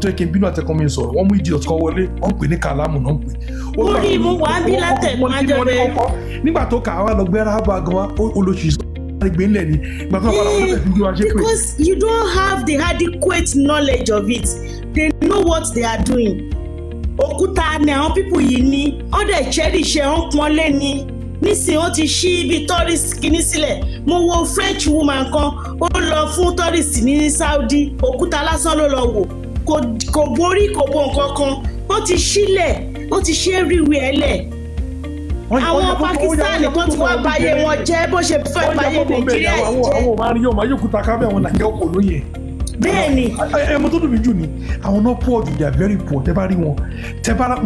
tó yẹ kí n bínú àtẹkọ́ mi sọ̀rọ̀ wọ́n mú idiot kan wọlé wọ́n pè ní kàlámù náà pè. Orí mu wà á bí látẹ̀kọ́ ajọ́bẹ̀. Nígbà tó kà á wá lọ gbé rábà gan wa olóṣì gbé ńlẹ̀ ni ìgbà tó wà láwọn ọ̀dọ́ ìdíjú wa ṣe pé. Because you don't have the adequate knowledge of it. They know what they are doing. Òkúta ni àwọn pípù yìí ní ọ̀dẹ̀ cherish wọn pọ́nlé ni nísìnyí ó ti ṣí ibi tourist kìíní sílẹ̀. Mo wo French woman kan ó lọ fún tourist ní Saudi òkúta lásán ló lọ wò kò borí kò bo nǹkan kan ó ti ṣílẹ̀ ó ti ṣí everywhere lẹ̀. Àwọn Pakistan tó ti wá báyé wọn jẹ́ bó ṣe fẹ́ báyé Nàìjíríà yìí jẹ́. Àwọn máa ń yọ̀ máa yóò kúta kábẹ́ àwọn Nàìjíríà kò lóye. Bẹ́ẹ̀ni. Ẹmọ tó dùn mí jù ni àwọn náà poor jù they are very poor tẹ́ bá rí wọn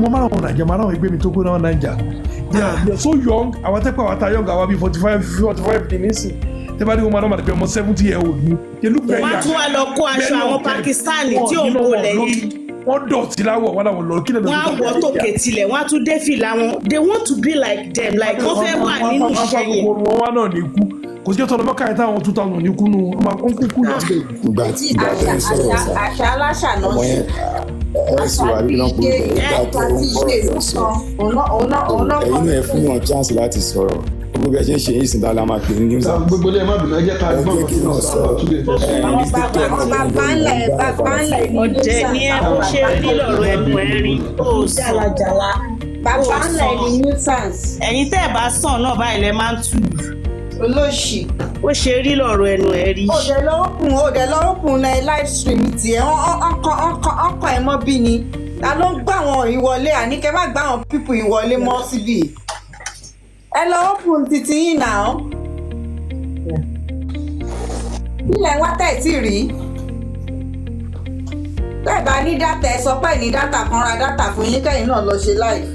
mo máa wọn Nàìjíríà máa ráwọn ẹgbẹ́ mi tó gbóná wọn Nàìjíríà they are so young àwọn tẹ́pẹ́ àwọn ata young àwọn bíi 45 ní nísìn tẹ́ bá rí wọn máa náà dàbí ọmọ 70 year old ni. Wọ́n tún wá lọ kó aṣọ àwọn Pakistan tí ò ń kó lẹ́yìn. Wọ́n dọ̀tí láwọ̀ wọn làwọn lọ kí lè lọ. Wọ́n á wọ tókè tilẹ̀ wọ́n á tún dé fìlà wọn they want to be like them like wọ́n fẹ́ wà nínú iṣẹ́ yẹn. Wọ́n wá náà ní ikú kò sí ọ̀tọ̀ ọ̀dọ́ káyọ̀ táwọn 2000 ní kúnnú ọmọ kúkú náà dé. Ìgbà tí ẹ sọ̀rọ̀ sá àṣà aláṣà náà ọmọ yẹn ẹ sì wà nínú pé ìgbà tó ń bọ̀rọ̀ sọ ẹ̀yin náà ẹ fún wọn chance láti sọ̀rọ̀ gbogbo ẹ ṣe ń ṣe yìí sìn dáadáa máa pè ní news app. Gbogbo ilé ẹ má bínú ẹ jẹ́ ká gbọ́ ọ̀rọ̀ kí náà sọ̀rọ̀ bàbá ńlẹ̀ ọ̀jẹ̀ ní ẹ bó ṣe rí lọ́rọ̀ ẹnu ẹ rí ó jàlàjàlà. bàbá ńlẹ̀ ni nuisance. Ẹ̀yin tẹ́ ẹ̀ bá sàn náà báyìí lẹ máa ń tù. Olóṣì. Ó ṣe rí lọ́rọ̀ ẹnu ẹ rí. Òdẹ lọ́rùkùn live stream tiẹ̀ ọkọ̀ ẹ̀ mọ́ bí ni. Ta ló ń gbà wọn ìwọlé àníkẹ́ má gbà wọn pípù ìwọlé mọ́ síbí. Ẹ lọ open títí yín náà. Ilẹ̀ wá tẹ̀ tí rí. Bẹ́ẹ̀ bá ní dátà ẹ sọ pé ní dátà kan ra dátà fún yín kẹ́yìn náà lọ ṣe live.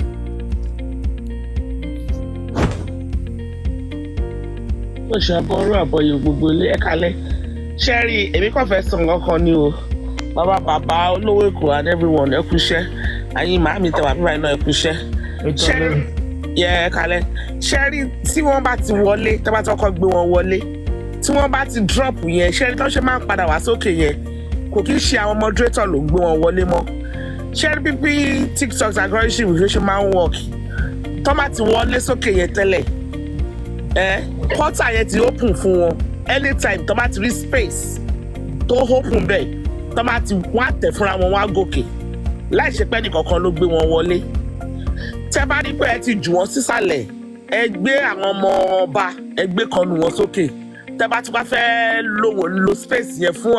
Ó ṣe àbọ̀rọ̀ àbọ̀yè gbogbo ilé ẹ̀kalẹ̀ ṣẹ́rí èmi kàn fẹ́ sọ nǹkan kan ní o bàbá olówó Èkó and everyone ẹ kú iṣẹ́ àyìn màámi tẹwà bíbá iná ẹ kú iṣẹ́ ṣẹ́rí yẹ ẹ̀kalẹ̀ ṣẹ́rí tí wọ́n bá ti wọlé tí wọ́n bá ti kọ́kọ́ gbé wọn wọlé tí wọ́n bá ti drop yẹn ṣẹ́rí tó ṣe máa ń padà wá sókè yẹn kò kí ń ṣe àwọn moderator ló gbé wọn wọlé mọ́ ṣẹ́rí pípí TikTok algorithm ló ṣe máa ń work tó bá ti wọlé sókè yẹn tẹ́lẹ̀ portal yẹn ti open fún wọn anytime tó bá ti rí space tó open bẹ́ẹ̀ tó bá ti wá tẹ̀ fúnra wọn wá gòkè láì ṣe pé nìkankan ló gbé wọn wọlé tẹ́ bá rí pé ẹ ti jù wọ́n sísàlẹ̀ ẹ gbé àwọn ọmọ ọba ẹ gbé kan nù wọn sókè tẹ́ bá tún bá fẹ́ lo space yẹn fún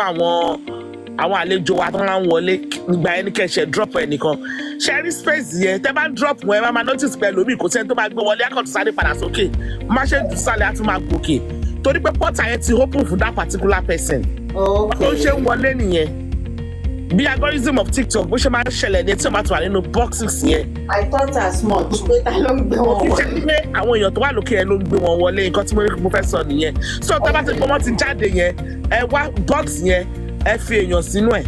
àwọn àlejò wa tó máa ń wọlé nígbà ẹni kẹsẹ̀ drop ẹnìkan sharing space yẹn tẹ́ bá drop wọn ẹ máa notice pé lómi kò sẹ́ni tó máa gbé wọlé akọ̀tún sáré padà sókè má ṣe jù sálẹ̀ á tún máa gòkè torí pé portal yẹn ti open for that particular person. tó ṣe ń wọlé nìyẹn bí algorithm of TikTok bó ṣe máa ń ṣẹlẹ̀ ní tí o máa tún wà nínú boxes yẹn. I thought as much pé ta ló ń gbé wọn wọlé. ṣe pé àwọn èèyàn tó wà lókè yẹn ló ń gbé wọn wọlé nǹkan tí mo fẹ́ sọ nìyẹn so tá a bá ti gbọ́ wọn ti jáde yẹn ẹ wá box yẹn ẹ fi èèyàn sínú ẹ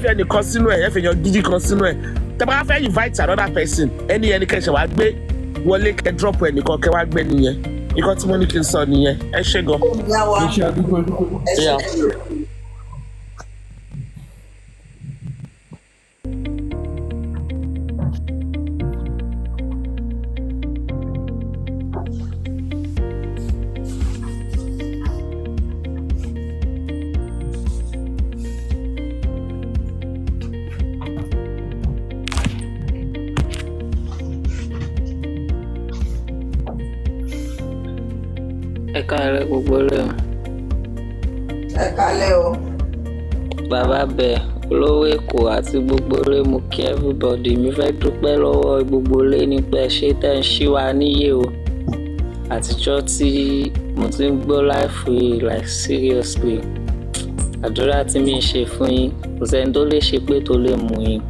fi ẹnìkan sínú ẹ fi èèyàn gidi kan sínú ẹ tẹ́ bá fẹ́ invite another person ẹni kẹsẹ̀ wá gbé wọlé kẹ drop ẹnìkan kẹ wá gbé nìyẹn nǹkan tí mo ní kí n sọ nìyẹn ẹ ṣé gan. ẹ ṣe àdúgbò ẹ ṣé. Ẹ káalẹ́ gbogbo rẹ o. Ẹ káalẹ́ o. Bàbá bẹ̀ olówó Èkó àti gbogbo rẹ mú kí everybody mi fẹ́ dúpẹ́ lọ́wọ́ gbogbo rẹ nípa ṣé tẹ́ ń ṣí wa níyè o. Àtijọ́ tí mo ti ń gbọ́ láìfù yìí like seriously. Àdúrà tí mi ń ṣe fún yín kò sẹ́ni tó lè ṣe pé tó lè mú yín.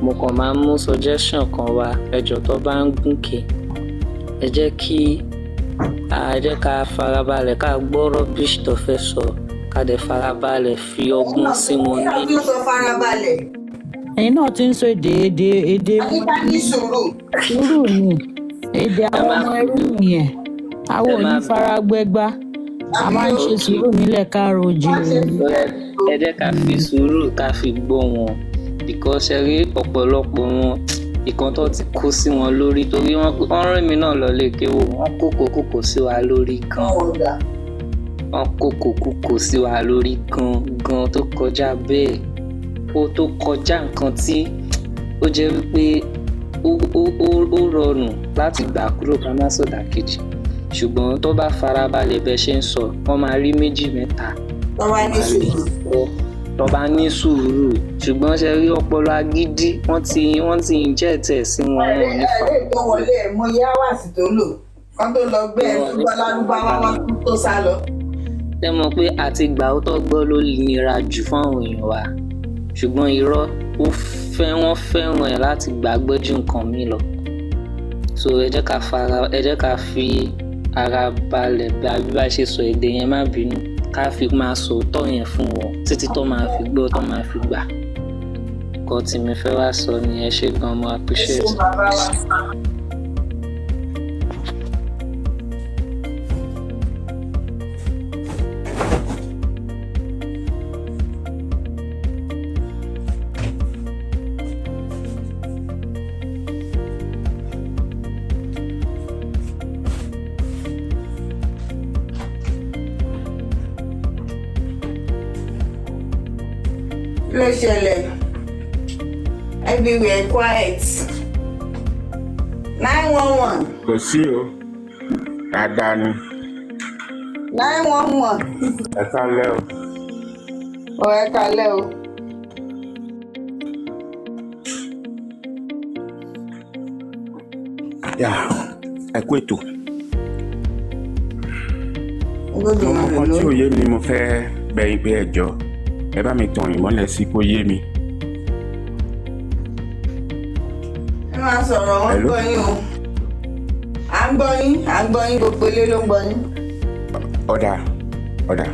Mo kàn máa ń mú suggestion kan wá ẹjọ́ tó bá ń gùnkè. Ẹ jẹ́ ká farabalẹ̀ ká gbọ́rọ̀ bíṣ tó fẹ́ sọ ká dẹ̀ farabalẹ̀ fi ọgbọ́n sí wọn ní. Kí ló sọ farabalẹ̀? Ẹ̀yin náà ti ń sọ èdè Àyíká ní sùúrù. Sùúrù ni èdè àwọn ọmọ ẹrú nìyẹn àwọn ò ní faragbẹ́gbá a máa ń ṣe sùúrù nílẹ̀ káàárọ̀ oòjíire. ẹ jẹ́ ká fi sùúrù ká fi gbọ́ wọn because ẹ rí ọ̀pọ̀lọpọ̀ wọn ìkan tó ti kó sí wọn lórí torí wọ́n rán mi náà lọ lè kéwò wọ́n kókò sí wa lórí gan wọ́n kókò sí wa lórí gan tó kọjá bẹ́ẹ̀ ó tó kọjá nǹkan tí ó jẹ́ wípé ó rọrùn láti gbà kúrò ká má sọ̀dà kejì ṣùgbọ́n tó bá farabalẹ̀ bẹ́ẹ̀ ṣe ń sọ wọ́n máa rí méjì mẹ́ta tó bá ní sùúrù ṣùgbọ́n ṣe rí ọpọlọ agídí wọ́n ti ń jẹ́ ẹ̀tẹ̀ sí wọn nípa. ẹ tó wọlé mo yá wà sí tó lò wọ́n tó lọ gbé ẹ tó gbọ́ lárúbáwá wọn tó sá lọ. ṣé mo pé àti gbà ó tó gbọ́ ló nira jù fún àwọn èèyàn wa ṣùgbọ́n irọ́ wọ́n fẹ́ràn ẹ̀ láti gbàgbọ́ ju nǹkan mi lọ so ẹ jẹ́ ká fi ara balẹ̀ bí bá ṣe sọ èdè yẹn má bínú ká fi máa sọ òótọ́ yẹn fún wọn títí tó máa fi gbọ́ tó máa fi gbà nǹkan tí mi fẹ́ wá sọ ni ẹ ṣe gan mo appreciate. ló ṣẹlẹ̀ everywhere quiet 911. kò sí o dáadáa ni. 911. ẹ kálẹ́ o. ẹ kálẹ́ o. yà ẹ kú ètò. ọmọ kan tí ò yé mi mo fẹ́ bẹ̀yìn pé ẹjọ́ ẹ bá mi tàn ìmọ́lẹ̀ sí kó yé mi. ẹ máa sọ̀rọ̀ wọ́n gbọ́ yín o à ń gbọ́ yín gbogbo ilé ló ń gbọ́ yín. ọ̀dà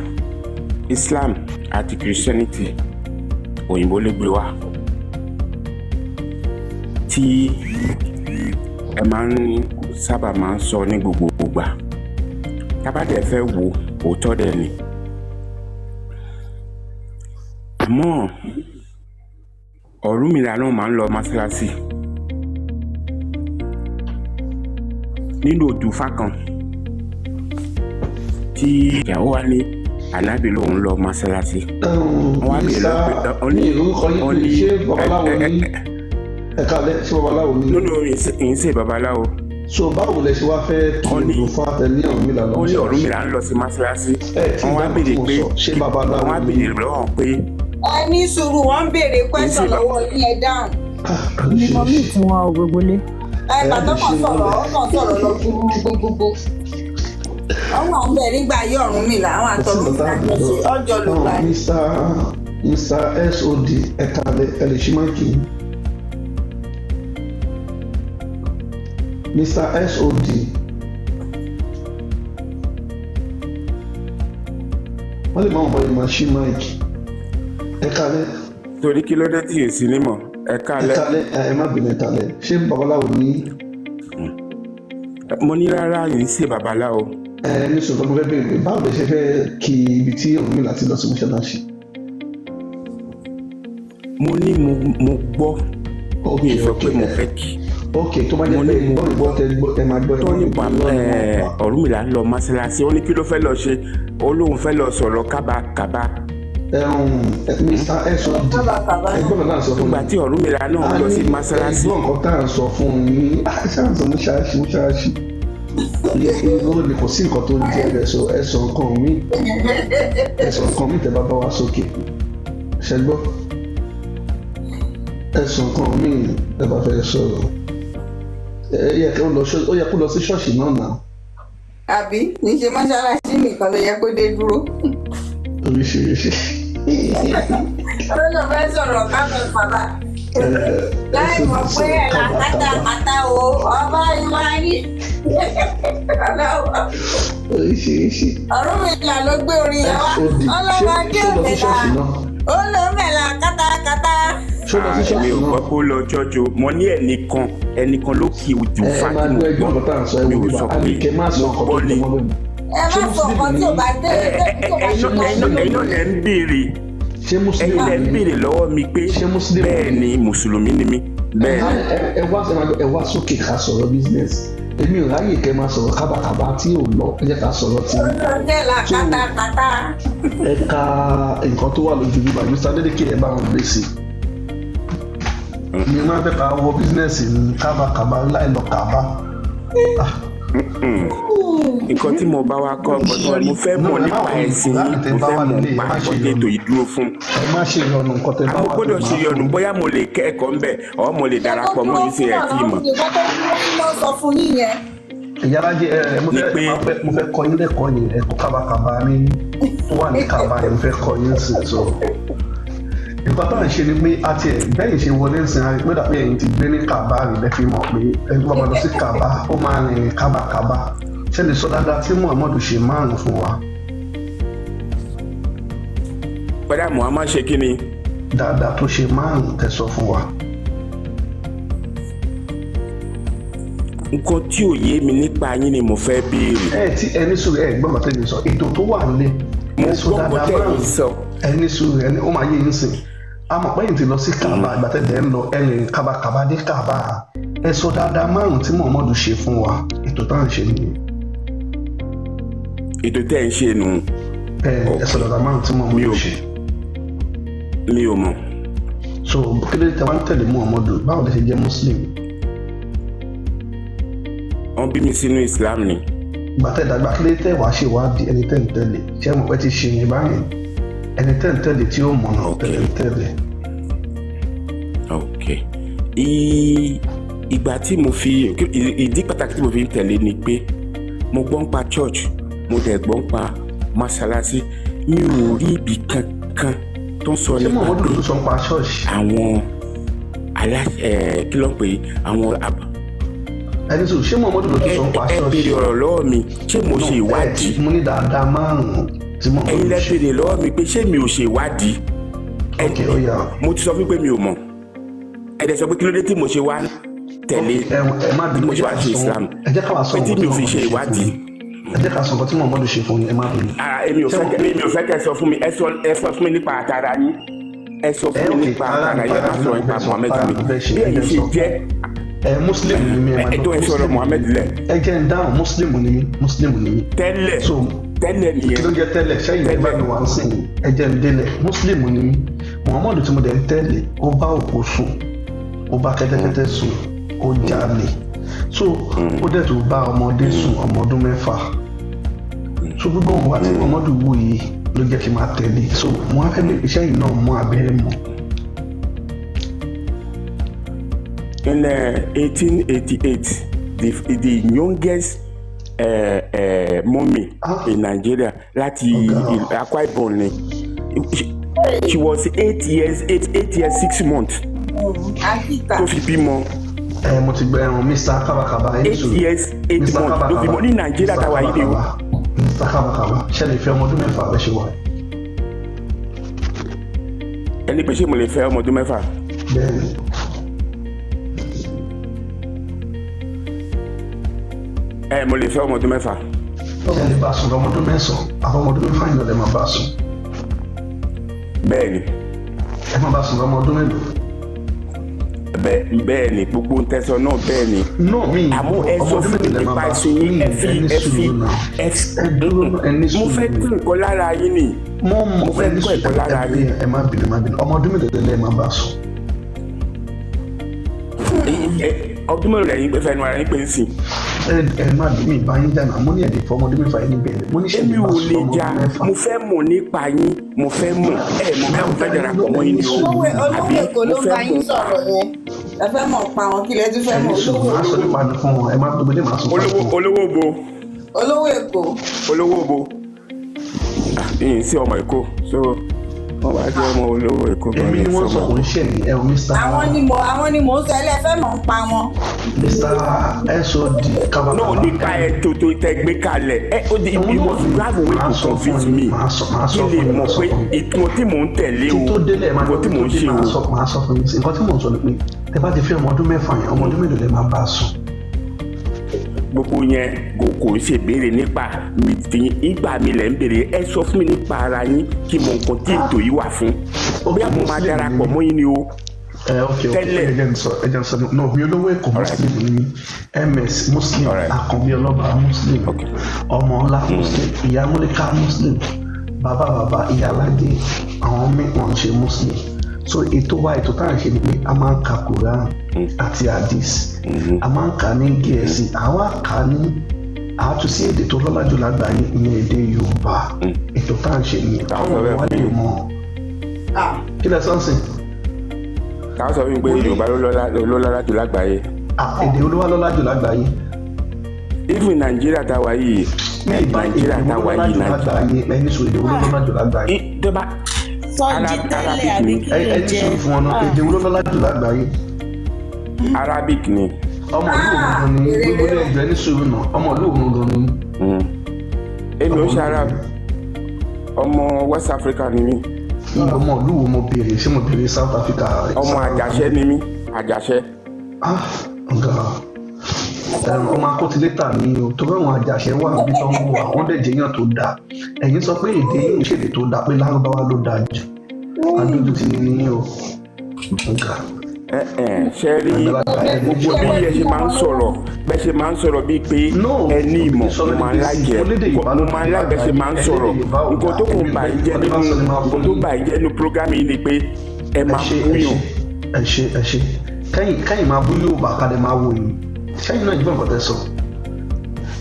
Islam àti Christianity òyìnbó ló gbé wá tí ẹ sábà máa ń sọ ní gbogbo ìgbà tábàdẹ̀ fẹ́ wo òótọ́ dẹ̀ ni. àmọ́ Ọ̀rúnmìlà náà máa ń lọ mọ́sálásí nínú òdùfá kan tí ìyàwó wa ní ànábì lòun lọ mọ́sálásí. wọ́n á lè lọ pé ọ ní ṣé babaláwo ní ẹ̀ka ṣé babaláwo ní. nínú ìyìn ṣe babaláwo. so báwo lẹ ṣe wá fẹ́ kí òdùfá tẹ ní Ọ̀rúnmìlà lọ. ó ní Ọ̀rúnmìlà ń lọ sí mọ́sálásí. wọ́n wá béèrè pé wọ́n wá béèrè lọ́wọ́ pé. ẹ ní sùúrù wọn ń béèrè question lọ́wọ́ yín ẹ dáhùn. ní mo mí tí wọn ò gbogbo lé. ẹ bàtọ́ kan sọ̀rọ̀ lọ gbogbogbò. àwọn àwọn bẹ̀rẹ̀ nígbà ayé Ọ̀rúnmìlà àwọn àtọ̀rúnmìlà ọjọ́ ló gbà. Mr. SOD ẹ̀ka ẹlẹ́sìmákì. Mr. SOD. wọ́n lè máa ń bọ̀ ìmọ̀ sí máìkì. ẹ̀ka lẹ́. torí kí ló dé tí yìí sí nímọ̀ ẹ̀ka lẹ́. ẹ má bínú ẹ̀ka lẹ́ ṣé babaláwo ní. mo ní rárá yìí ṣe babaláwo. ní sọ̀tọ̀ mo fẹ́ bèèrè pé báwo lè ṣe fẹ́ kí ibi tí Ọ̀rúnmìlà ti lọ sí mọ́ṣáláṣí. mo ní mo gbọ́ mi ò sọ pé mo fẹ́ kí. ok tó bá jẹ́ pé gbọ́ ẹ máa gbọ́ tó nípa Ọ̀rúnmìlà ń lọ mọ́ṣáláṣí ó ní kí ló fẹ́ lọ ṣe ó lóun fẹ́ lọ sọ̀rọ̀ kábàkábà. Mr. SOD ẹgbọ́n náà sọ fún mi. ìgbà tí Ọ̀rúnmìlà náà lọ sí mọ́ṣáláṣí. ẹgbọ́n kan tá à ń sọ fún mi ṣáàṣọ mọ́ṣáláṣí ìlú ni kò sí nǹkan tó ń jẹ́ ẹ̀sọ̀ nǹkan mi tẹ́ bá bá wa sókè ṣẹgbọ́ ẹ̀sọ̀ nǹkan mi tẹ́ bá fẹ́ sọ̀rọ̀ ó yẹ kó lọ sí ṣọ́ọ̀ṣì náà náà. àbí ní ṣe mọ́ṣáláṣí nìkan ló yẹ kó dé dúró. oríṣiríṣi. olóòtú fẹ́ sọ̀rọ̀ káfẹ́ bàbá láì mọ̀ pé ẹ̀rọ kátàkátà o ọba ìwà ní. oríṣiríṣi. Ọ̀rúnmìlà ló gbé orin yẹn wá ọlọ́wọ́ adé òmìnira ó lọ mẹ́la kátàkátà. mi ò gbọ́ kó lọ jọ́jọ mo ní ẹnìkan ló kí ojú fáwọn mi ò sọ pé mo gbọ́ ni. ẹ má sọ nǹkan tí ò bá dé tó bá ṣe máa ṣe ẹ̀yin náà lẹ ń béèrè ṣé mùsùlùmí ẹ̀yin lẹ ń béèrè lọ́wọ́ mi pé bẹ́ẹ̀ ni mùsùlùmí ni mí bẹ́ẹ̀ ni. ẹ wá sókè ká sọ̀rọ̀ business èmi ò ráyè kẹ́ máa sọ̀rọ̀ kábàkábà tí ò lọ ẹ jẹ́ ká sọ̀rọ̀ tí. ọ̀rọ̀ kátàkátà. ẹ ka nǹkan tó wà lójú bíbá Mr. Adeleke ẹ bá wọn gbé sí mi máa fẹ́ ká wọ business ní kábàkábà láì lọ kábà. nǹkan tí mo bá wa kọ́ ọ̀gbọ́n mo fẹ́ mọ̀ nípa ẹ̀sìn yìí mo fẹ́ mọ̀ nípa ọ̀dẹ ètò ìdúró fún. ẹ má ṣe ìyọnu nǹkan tẹ bá wà. mo gbọ́dọ̀ ṣe ìyọnu bóyá mo lè kẹ́kọ̀ọ́ ń bẹ̀ ọ́ mo lè darapọ̀ mọ́ yín sí ẹ̀ tí mọ̀. ìyálàjẹ mo fẹ́ kọ́ yín lẹ́kọ̀ọ́ yẹn ẹ̀kọ́ kábàkábà ní tó wà ní kábà yẹn mo fẹ́ kọ́ yín sí so nǹkan tó ń ṣe ni pé àti ẹ̀ bẹ́ẹ̀ ṣe wọlé ń sin àrípé dàbí ẹ̀yin ti gbé ní kábà rí lẹ́fí mọ̀ pé ẹni tó bá máa lọ sí kábà ó máa rìn kábàkábà ṣe lè sọ dáadáa tí Muhammadu ṣe márùn fún wa. padà Muhammad ṣe kí ni. dáadáa tó ṣe márùn tẹ́ sọ fún wa. nǹkan tí ò yé mi nípa yín ni mo fẹ́ béèrè. tí ẹni sùúrù gbọ́dọ̀ tẹ́lẹ̀ sọ ètò tó wà nílé mo gbọ́ bó tẹ́lẹ̀ sọ. ẹni sùúrù ẹni ó máa yé yín sìn àmọ́ pẹ́yìn ti lọ sí kábà àgbàtẹ́lẹ̀ ń lọ ẹ̀rìn kábàkábà dé kábà ẹ sọ dáadáa márùn tí Muhammadu ṣe fún wa ètò tá à ń ṣe nìyẹn. ètò tẹ́ ẹ̀ ń ṣe nù. ẹ sọ dáadáa márùn tí Muhammadu ṣe. mi ò mọ̀. so kílódé tí wọ́n ń tẹ̀lé Muhammadu báwo lè ṣe jẹ́ Muslim. wọ́n bí mi sínú Islam ni. gbàtẹ́ ìdàgbà kílódé tẹ́ wàá ṣe wádìí ẹni tẹ́ ń tẹ̀lé ṣé mo pẹ́ ti ṣe yẹn báyìí ẹni tẹ́ ń tẹ̀lé tí ó mọ̀ náà tẹ̀lé ń tẹ̀lé. ok ìgbà tí mo fi ìdí pàtàkì tí mo fi ń tẹ̀lé ni pé mo gbọ́ ń pa church mo dẹ̀ gbọ́ ń pa mọ́sálásí mi ò rí ibì kankan tó ń sọ nípa pé àwọn aláṣẹ kí ló ń pè é àwọn ẹni sọ ṣé Muhammadu ló tún sọ pa ṣọ́ọ̀ṣì. ẹ béèrè ọ̀rọ̀ lọ́wọ́ mi ṣé mo ṣe ìwádìí. mo ní dáadáa márùn-ún tí mo. ẹ̀yin lẹ béèrè lọ́wọ́ mi pé ṣé mi ò ṣe ìwádìí. mo ti sọ fún pé mi ò mọ̀ ẹ dẹ̀ sọ pé kí ló dé tí mo ṣe wá tẹ̀lé bí mo ṣe wá ṣe Islam pé tí mi ò fi ṣe ìwádìí. ẹ jẹ́ ká sọ nǹkan tí Muhammadu ṣe fún yín ẹ má bínú. èmi ò fẹ́ kẹ́ sọ fún mi ẹ sọ fún mi nípa àtàrà yín ẹ sọ fún mi nípa àtàrà yín ẹ má sọ nípa Muhammad mi bí ẹ̀yin ṣe jẹ́ Muslim ni mi ẹ tó ẹ sọ̀rọ̀ Muhammad lẹ. ẹ jẹ́ ń dáhùn Muslim ni mi. tẹ́lẹ̀ nìyẹn. kí ló jẹ́ tẹ́lẹ̀ sẹ́yìn nígbà tó wà ń sìn ẹ jẹ́ ń délẹ̀ Muslim ni mi Muhammadu tí mo dẹ̀ ń tẹ̀lé ó bá òkú sùn ó bá kẹ́tẹ́kẹ́tẹ́ sùn ó jalè so ó dẹ̀ tó bá ọmọdé sùn ọmọ ọdún 6 so gbogbo wọn wá tí Muhammadu wò yìí ló jẹ́ kí n máa tẹ̀lé so mo á fẹ́ lè iṣẹ́ yìí náà mú abẹ́rẹ́ mọ́. In 1888, the youngest mummy in Nigeria, láti Akwa Ibom ni. She was 8 years 6 months. Tó fi bímọ. Mo ti gbẹ ẹran Mr. Kabakaba. 8 years 8 months ló bímọ ní Nàìjíríà táwa yìí ni o. Mr. Kabakaba ṣe lè fẹ́ ọmọ ọdún 6 bẹ́ẹ̀ ṣe wà. Ẹni pé ṣé mo lè fẹ́ ọmọ ọdún 6? Bẹ́ẹ̀ni. Mo lè fẹ́ ọmọ ọdún 6. Ṣé lè bá a sùn lọ́mọ ọdún 9 àwọn ọmọ ọdún 5 yóò lè máa bá a sùn. Bẹ́ẹ̀ni. Ẹ máa bá a sùn lọ́mọ ọdún mélòó? Bẹ́ẹ̀ni gbogbo ń tẹ̀sán náà bẹ́ẹ̀ni. Àmọ́ ẹ sọ fún mi nípa ẹ̀sìn yín mo fẹ́ kí nǹkan lára yín ni. Mo fẹ́ kí nǹkan lára yín. Ẹ má bínú ọmọ ọdún mélòó lè máa bá a sùn. Ọdún mélòó lẹ́yìn pé fẹ́ẹ́ nu ara yín pé ń sìn. Ẹ má bí mi bá yín jàǹdà mo ní ẹ̀dẹ̀ fún ọmọdún 6 yín bẹ̀rẹ̀ mo ní ṣe èmi ò lè jà mo fẹ́ mọ̀ nípa yín mo fẹ́ mọ̀ mo fẹ́ darapọ̀ mọ́ yín ni o. olówó èkó ló ń bá yín sọ̀rọ̀ yẹn ẹ fẹ́ mọ̀ pa wọn kí lẹ tún fẹ́ mọ̀ olówó. máa sọ nípa ní fún wọn ẹ má tó gbélé máa sọ fún wọn. olówó bo. olówó èkó. olówó bo. yìí sí ọmọ èkó so wọ́n wá jẹ́ ọmọ olówó èkó kan ní ìsọmọ. èmi ni wọ́n sọ kò ń ṣe ní ẹ̀rọ Mr. àwọn ni mò ń sọ ẹlẹ́fẹ́ mọ̀ ń pa wọn. Mr. SOD Kabakaba. náà nípa ètò tó tẹ gbé kalẹ̀ ó di ibi wọn fi láàbò wí kò confuse me kí lè mọ̀ pé ìtumọ̀ tí mò ń tẹ̀lé o ìtumọ̀ tí mò ń ṣe o. máa sọ fún mi sí nǹkan tí mò ń sọ ni pé ẹ bá ti fi ọmọ ọdún 6 yẹn ọmọ ọdún mélòó lè máa bá a sùn. gbogbo yẹn kò ṣe béèrè nípa mi fi ìgbà mi lẹ̀ ń béèrè ẹ sọ fún mi nípa ara yín kí mo nǹkan tí ètò yìí wà fún bí a mo máa darapọ̀ mọ́ yín ni o. Tẹ́lẹ̀ ẹ̀jẹ̀ sọ no mi olówó Èkó muslim ni ms muslim Àkànbí Ọlọ́ba muslim ọmọ ńlá muslim ìyá Múlíkà muslim bàbá ìyálàjẹ àwọn mìíràn ṣe muslim so ètò tá à ń ṣe ni pé a máa ń ka Quran àti hadith a máa ń kà ní Gẹ̀ẹ́sì àwa kà ní àtúnṣe èdè tó lọ́lá jù lágbàáyé ní èdè Yorùbá ètò tá à ń ṣe nìyẹn káwọn wá lè mọ̀ kí lẹ sọ́nsìn. káwọn sọ wípé Yorùbá ló lọ́lá jù lágbàáyé. èdè olówó lọ́lá jù lágbàáyé. even Nàìjíríà tá a wà yìí Nàìjíríà tá a wà yìí Nàìjíríà ẹni sọ èdè olówó lọ́lá jù lágbàáyé. sọjí tẹ́lẹ̀ àbí kí ló jẹ́ ẹni sọ fún ọ èdè olówó lọ́lá jù lágbàáyé. Arabic ni. ọmọ olóògùn ni gbogbo ilé ẹgbẹ́ ní sùúrù náà ọmọ olóògùn gan ni. èmi ò ṣe Arab ọmọ West Africa ni mí. ọmọ olúwo mo béèrè ṣé mo béèrè South Africa. ọmọ Àjàṣẹ́ ni mí Àjàṣẹ́. ọmọ akótilétà ni o tó bá wọn Àjàṣẹ́ wà níbi tó ń wọ àwọn dẹ̀jẹ̀ yàn tó dáa ẹ̀yin sọ pé èdè yìí ń ṣèlè tó dáa pé Lárúbáwá ló dáa jù adójú ti ní o. ṣe rí gbogbo bí ẹ ṣe máa ń sọ̀rọ̀ bẹ́ẹ̀ ṣe máa ń sọ̀rọ̀ bíi pé ẹ ní ìmọ̀ mo máa ń lájẹ mo máa ń lájẹ ṣe máa ń sọ̀rọ̀ nǹkan tó kò bá yín jẹ́ nínú programme yìí ni pé ẹ máa búyàn. ẹ ṣe kẹ́yìn máa bú Yorùbá kádẹ máa wò yín sẹ́yìn náà ìgbọ́n kọ́tẹ́ sọ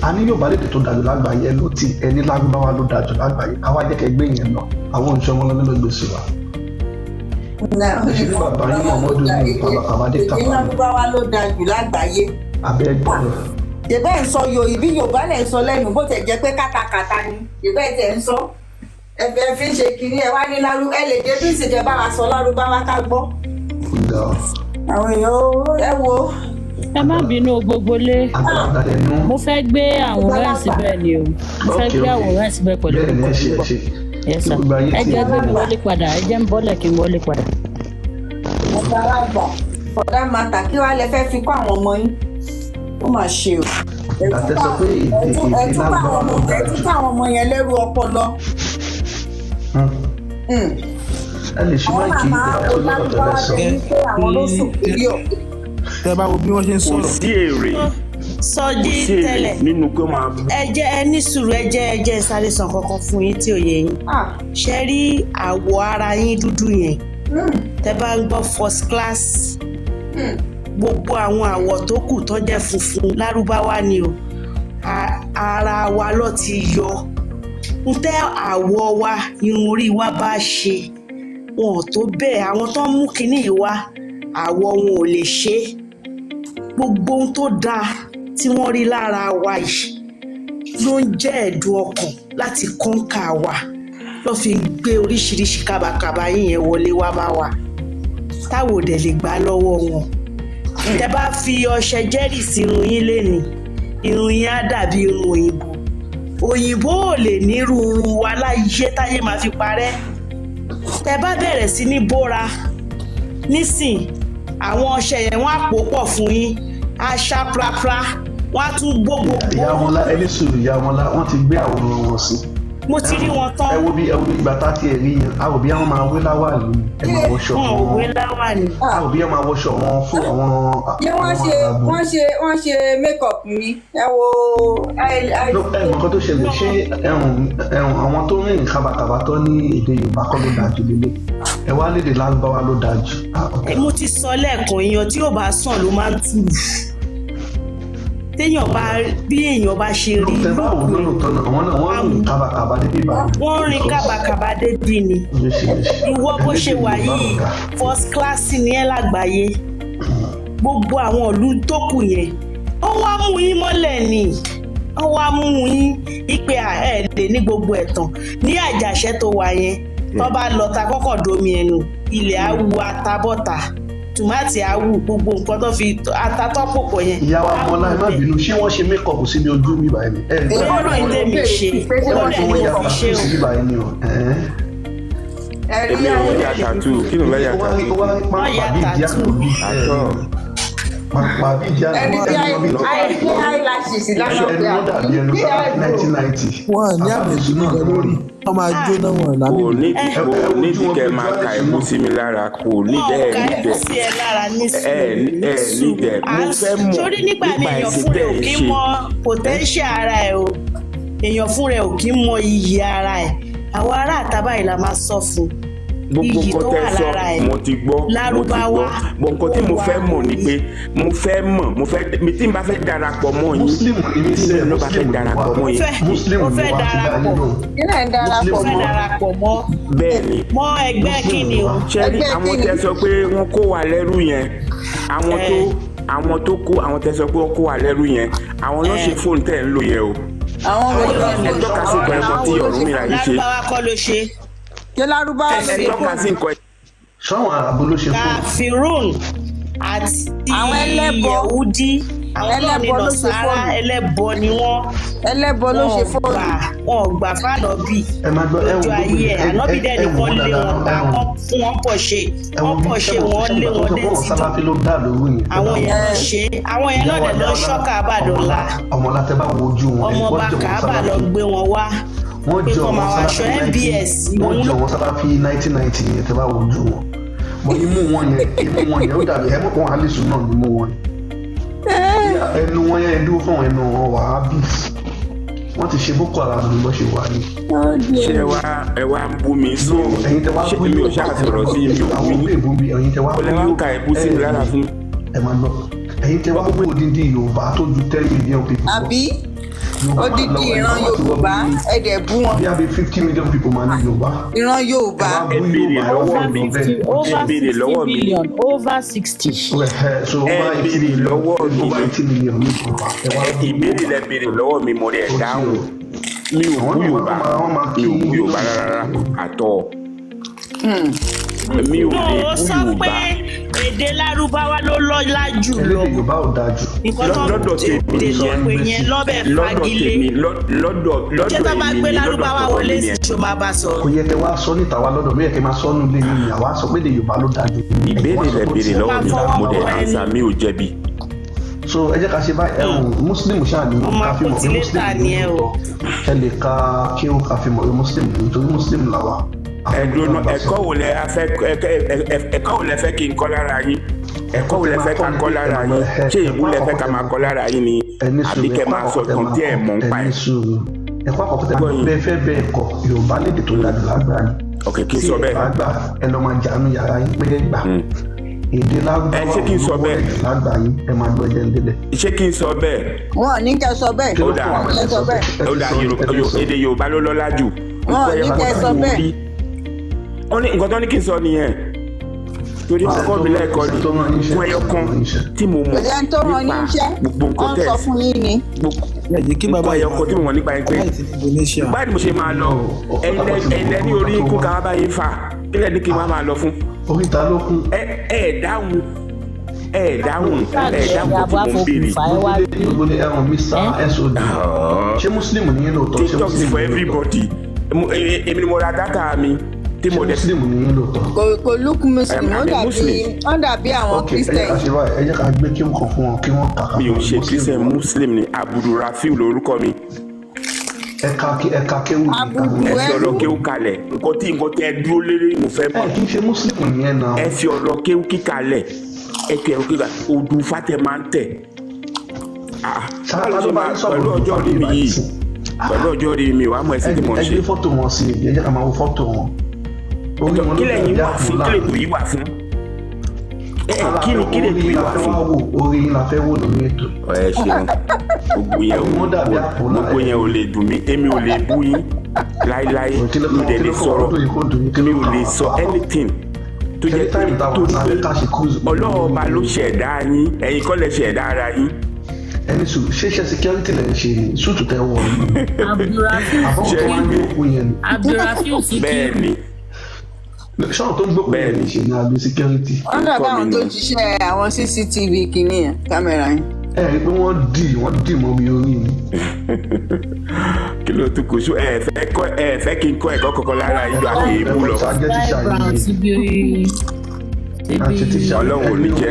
a ní Yorùbá lédè tó dájú lágbàáyé ẹ ló ti ẹni Lárúbáwá ló dájú lágbàáyé káwá jẹ́ kẹ́ gbé yẹn lọ àwọn òṣìṣẹ́ wọn lọ́nà gbèsè wa. ìṣèlú bàbá yín ọmọdún ní kàbàkàbàdé kàbàdé. Lárúbáwá ló dájú lágbàáyé. abẹ́ ẹgbẹ́ rẹ̀. ṣèbẹ́ ń sọ Yorùbá Yorùbá lẹ̀ ń sọ lẹ́nu bó tẹ̀ jẹ́ pé kátàkátà ni ṣèbẹ́ tẹ̀ ń sọ ẹ̀fẹ̀ fi ń ṣe kiri ẹ wá ní Lárúbáwá ẹ lè dé bí ìsìnkẹ́ bá wa sọ Lárúbáwá ká gbọ́. àwọn èèyàn ẹ wo. ẹ má bínú gbogbo lé mo fẹ́ gbé àwòrán síbẹ̀ ni o mo fẹ́ gbé àwòrán síbẹ̀ pẹ̀lú orúkọ ẹ sà ẹ jẹ́ gbé mi wọlé padà ẹ jẹ́ ń bọ́lẹ̀ kí n wọlé padà. ọ̀gá alágbà ọ̀dà màtà kí wàá lẹ fẹ́ fi kọ́ àwọn ọmọ yín ó mà ṣe o. àtẹ́sọ pé èdè Lárúbáwá ló dájú. ẹ tún àwọn ọmọ yẹn lẹ́rù ọpọlọ. ẹ lè ṣe máìkì ìgbà tó lọ́kọ̀ tẹ́lẹ̀ sọ. àwọn ló sùn kiri ọ̀. tẹ bá wo bí wọ́n ṣe ń kò sọ̀rọ̀. sí èrè sọjí tẹ́lẹ̀ nínú kó máa. ẹ jẹ́ ẹ ní sùúrù ẹ jẹ́ sáré sàn kankan fún yín tí ò yé yín ṣe rí àwọ̀ ara yín dúdú yẹn tẹ bá ń gbọ́ first class gbogbo àwọn àwọ̀ tó kù tó jẹ́ funfun Lárúbáwá ni o ara wa ló ti yọ n tẹ́ àwọ̀ wa irun orí wa bá ṣe wọn ò tó bẹ́ẹ̀ àwọn tó ń mú kinní yìí wá àwọ̀ wọn ò lè ṣe gbogbo ohun tó dáa tí wọ́n rí lára wa yìí ló ń jẹ́ ẹ̀dùn ọkàn láti kọ́ńkà wa ló fi gbé oríṣiríṣi kábàkàbà yín yẹn wọlé wá bá wa táwọn ò dẹ̀ lè gbà lọ́wọ́ wọn tẹ bá fi ọṣẹ jẹ́rì sí irun yín lénìí irun yín á dàbí irun òyìnbó ò lè nírú irun wa láyé táyé máa fi parẹ́ tẹ bá bẹ̀rẹ̀ sí ní bóra nísìn àwọn ọṣẹ yẹn wọ́n á pò pọ̀ fún yín á ṣá prapra wọ́n á tún gbogbo. ìyá wọn lá ẹni sùúrù ìyá wọn lá wọ́n ti gbé àwòrán wọn sí. mo ti rí wọn tán. ẹ wo bí ìgbà tá ti ẹ̀ rí yẹn a ò bí àwọn máa wé láwàní ẹ máa wọṣọ wọn. wọn ò wé láwàní. a ò bí àwọn máa wọṣọ wọn fún àwọn. wọ́n ṣe make-up mi ẹ wo. ẹ mọ̀ nǹkan tó ṣẹlẹ̀ ṣé àwọn tó rìn kábàkàbà tó ní èdè Yorùbá kọ́ ló dájú lélẹ̀ ẹ wá lédè Lárúbáwá ló dájú. mo ti sọ lẹ́ẹ̀kan èèyàn tí ò bá sàn ló máa ń tù téèyàn bá bí èèyàn bá ṣe rí wọ́n rìn kábàkàbà débi ni ìwọ bó ṣe wà yìí first class ni ẹ lágbàáyé gbogbo àwọn ìlú tó kù yẹn wọ́n wá mú yín mọ́lẹ̀ ni wọ́n wá mú yín ìpè àẹ́ẹ̀dẹ̀ ní gbogbo ẹ̀tàn ní Àjàṣẹ́ tó wà yẹn tó bá lọ ta kọ́kọ́ domi ẹnu ilẹ̀ awu atabọ́ta tòmátì awù gbogbo nǹkan tó fi atatọ́pọ̀pọ̀ yẹn. ìyá wa Mọ́lá ẹ má bínú ṣé wọ́n ṣe mékọ̀pù síbi ojú mi báyìí ni. lọ́rọ̀ ilé mi ṣe lọ́rọ̀ ilé mi ṣe o. èmi ò yà tàtú kí ló fẹ́ yà tàtú. wọ́n yà tàtú. pàpà bí ìjà ẹni tí àìlà àṣìṣe lánàá pé ẹnu dàbí ẹnu sábà 1990. wọn ní àmì ìdùnnú rẹ lórí wọn máa jóná wọn lábẹ́ kò ní kẹ́ máa ka ẹ̀mú sí mi lára kò ní dẹ́ ẹ̀ ní dẹ́ sí ẹ lára ní ní dẹ́ mo fẹ́ mọ̀ sórí nígbà mi èèyàn ẹ̀sìn fún rẹ tẹ̀ ò ń kí ṣe. mọ potential ara ẹ o èèyàn fún rẹ ò kí mọ iyì ara ẹ àwọn ará àtàbà yìí la máa sọ fún gbogbo iyì tó nǹkan wà tẹ́ sọ lára ẹ mo ti gbọ́ Lárúbáwá bọ̀ nǹkan tí mo fẹ́ mọ̀ ni pé mo fẹ́ mọ̀ tí n bá fẹ́ darapọ̀ mọ́ yín Muslim ni mí tí n bá fẹ́ darapọ̀ mọ́ yín Muslim ó ni fẹ́ wá sí darapọ̀ ayé náà. kí náà ń darapọ̀ ó fẹ́ darapọ̀ mọ́ bẹ́ẹ̀ ni mọ́ ẹgbẹ́ kíni o ṣẹ́rí àwọn tẹ́ sọ pé wọ́n kó wa lẹ́rú yẹn àwọn tẹ́ sọ pé wọ́n kó wa lẹ́rú yẹn àwọn náà ṣe fóònù tẹ́ ń lò yẹn o àwọn olùkọ́ ẹ tọ́ka sí nǹkan ẹ̀kọ́ tí ọ̀run mi là ń ṣe Lárúbáwá kọ́ ló ṣe ṣé lárúbáwá ẹ tọ́ka sí nǹkan sọ́wọ́n àràbò ló ṣe fún Kafirun àti àwọn ẹlẹ́bọ Yẹ̀wúdí àwọn náà ní Nọ̀sárà ẹlẹ́bọ ni wọ́n ẹlẹ́bọ ló ṣe fóònù. wọn ò gbà fànàbì ẹ máa gbọ́ lójú ayé ẹ̀ ànábì dẹ̀ nìkan lé wọn gbà wọ́n fún wọn pọ̀ ṣe wọ́n pọ̀ ṣe wọ́n lé wọn létí sábàfí ló dá lóru yẹn. àwọn yẹn lọ ṣe àwọn yẹn náà dẹ̀ lọ ṣọ́kà àbàdọ́là ọmọ látẹ bá wojú wọn ọmọ bá kàábà lọ gbé wọn wá wọ́n pé jọ kọ́ wọn máa wá aṣọ MBS wọ́n jọ wọn sábàfí 1990 yẹn tẹ bá wojú wọn bọ imú wọn yẹn ó dàbí ẹmọ kan alice náà ni imú wọn ẹnu wọn yẹn dúró fún ẹnu wọn wà á bì wọ́n ti ṣe boko haram ní bó ṣe wà ní. ṣé ẹ wá ń bú mi sí ṣé mi ò ṣàtọ̀rọ̀ sí mi ò bú yín ó lè wá ń ka ẹ̀bú sí mi lára fún. ẹ máa lọ ẹ̀yin tẹ wá gbé odindi yorùbá tó ju 10 million people. àbí odidi ìran yorùbá ẹ̀dẹ̀ bú wọn. bí a bí 50 million people máa ní yorùbá. ìran yorùbá. ẹ béèrè lọ́wọ́ mi over 60. so ẹ béèrè lọ́wọ́ mi over 80 million ní yorùbá. ìbéèrè lẹ béèrè lọ́wọ́ mi mo rẹ̀ dáhùn mi ò bú yorùbá rárá àtọ̀ mi ò lè bú ó sọ pé yorùbá. èdè lárúbáwá ló lọ́lá jù lọ ẹlẹ́dẹ̀ yorùbá ò dáa jù. lọ́dọ̀ tèmi yẹn lọ́bẹ̀ fagilé lọ́dọ̀ ṣé tó bá gbé lárúbáwá wọlé sí ṣó máa bá sọ. kò yẹ kẹ wá sọ níta wa lọ́dọ̀ bí yẹ kẹ máa sọ nù lé yìí àwa sọ pé èdè yorùbá ló dáa jù. ìbéèrè lẹ béèrè lọ́wọ́ mi là mo dẹ̀ ansa mi ò jẹ̀bi. so ẹ jẹ́ ká ṣe báyìí muslim ṣáà ní káfí mọ̀ pé muslim ní ẹ lè ka kí ó káfí mọ̀ pé muslim ní nítorí muslim làwà. ẹ̀dùn ẹ̀kọ́ wo lẹ fẹ́ kí n kọ́ lára yín ẹ̀kọ́ wo lẹ fẹ́ ká kọ́ lára yín ṣé ìbú lẹ fẹ́ ká máa kọ́ lára yín ni àbí kẹ́ máa sọ kan tí ẹ̀ mọ̀ ń pa ẹ̀. ẹ̀kọ́ àkọ́kọ́ tẹ bẹ́ẹ̀ fẹ́ bẹ́ẹ̀ kọ́ yorùbá lédè tó dájú lágbára ni. ok kí n sọ bẹ́ẹ̀. tí ẹ bá gbà ẹ lọ́ máa jàánu yàrá yín pé gbà èdè lágbára ẹ ṣé kí n sọ bẹ́ẹ̀. lágbára yín ẹ máa gbọ́ ẹjẹ́ ńdẹ́lẹ̀. ṣé kí n sọ bẹ́ẹ̀. wọn ò ní kẹ́ sọ bẹ́ẹ̀. ó dà èdè yorùbá ló lọ́lá jù. wọn ò ní kẹ́ sọ bẹ́ẹ̀. wọ́n ní nǹkan tó ní kí n sọ nìyẹn torí ọkọ mi lẹ́ẹ̀kọ́ ni fún ẹyọ kan tí mo mọ̀ nípa gbogbo nǹkan tẹ̀ gbogbo ẹyọ kan tí mo mọ̀ nípa ẹgbẹ́ báyìí ni mo ṣe máa lọ ẹ̀ẹ́dẹ́ ní orí ikú ká bá yín fà kílẹ̀ ní kí n máa lọ fún. oríta ló kún. dáhùn kò tí mo ń béèrè. gbogbo ní ẹran mr sod ṣé muslim ní yín lóòótọ́. tiktok for everybody èmi ni mo ra dátà mi tí mo dẹ̀. muslim ní yín lóòótọ́. kò look muslim wọ́n dàbí àwọn christian. ẹ jẹ́ ká gbé kí n kàn fún wọn kí wọ́n kàkà. mi ò ṣe christian muslim ni Abdulrafiu lórúkọ mi. ẹ̀ka kéwù ẹ fi ọ̀rọ̀ kéwù kalẹ̀ nǹkan tẹ dúró lérí mo fẹ́ mọ̀. ẹ kì í ṣe muslim nìyẹn náà. ẹ fi ọ̀rọ̀ kéwù kíkalẹ̀ ẹ fi ọ̀rọ̀ kíkalẹ̀ odù fatẹ máa ń tẹ̀. pẹ̀lú ọjọ́ orí mi yìí pẹ̀lú ọjọ́ orí mi wàá mọ̀ ẹsẹ̀ tí mo ń ṣe. ẹ gbé fọ́tò wọn sí ẹ jẹ́ ká máa wo fọ́tò wọn. kílẹ̀ yín wà fún kílẹ̀ tó yí wà fún. kílẹ̀ tó yí wà fún. orí yín la fẹ́ wò lórí ètò. ẹ ṣeun gbogbo yẹn ò lè dùn mí èmi ò lè bú yín láíláí mi ò lè sọ̀rọ̀ mi ò lè sọ anything tó jẹ́ pé ọlọ́ọ̀ba ló ṣẹ̀dá yín ẹ̀yin kọ́ lẹ ṣẹ̀dá ara yín. ẹni sùn ṣeṣẹ security lẹ ń ṣe ni sùtù tẹ wọ ni. Abdulrafiu Sikiru. bẹ́ẹ̀ni. sọ́ọ̀ tó ń gbókùn yẹn ní ṣe ní abẹ́ security. wọ́n dàbí àwọn tó ń ṣiṣẹ́ àwọn cctv kìíní yẹn kámẹ́rà yẹn. ẹ rí i pé wọ́n dì mọ́ mi orí mi. kí ló tún kù sún ẹ fẹ́ kí n kọ́ ẹ̀kọ́ kọ̀ọ̀kan lára ìlú àti èébú lọ. ọlọ́run ò ní jẹ́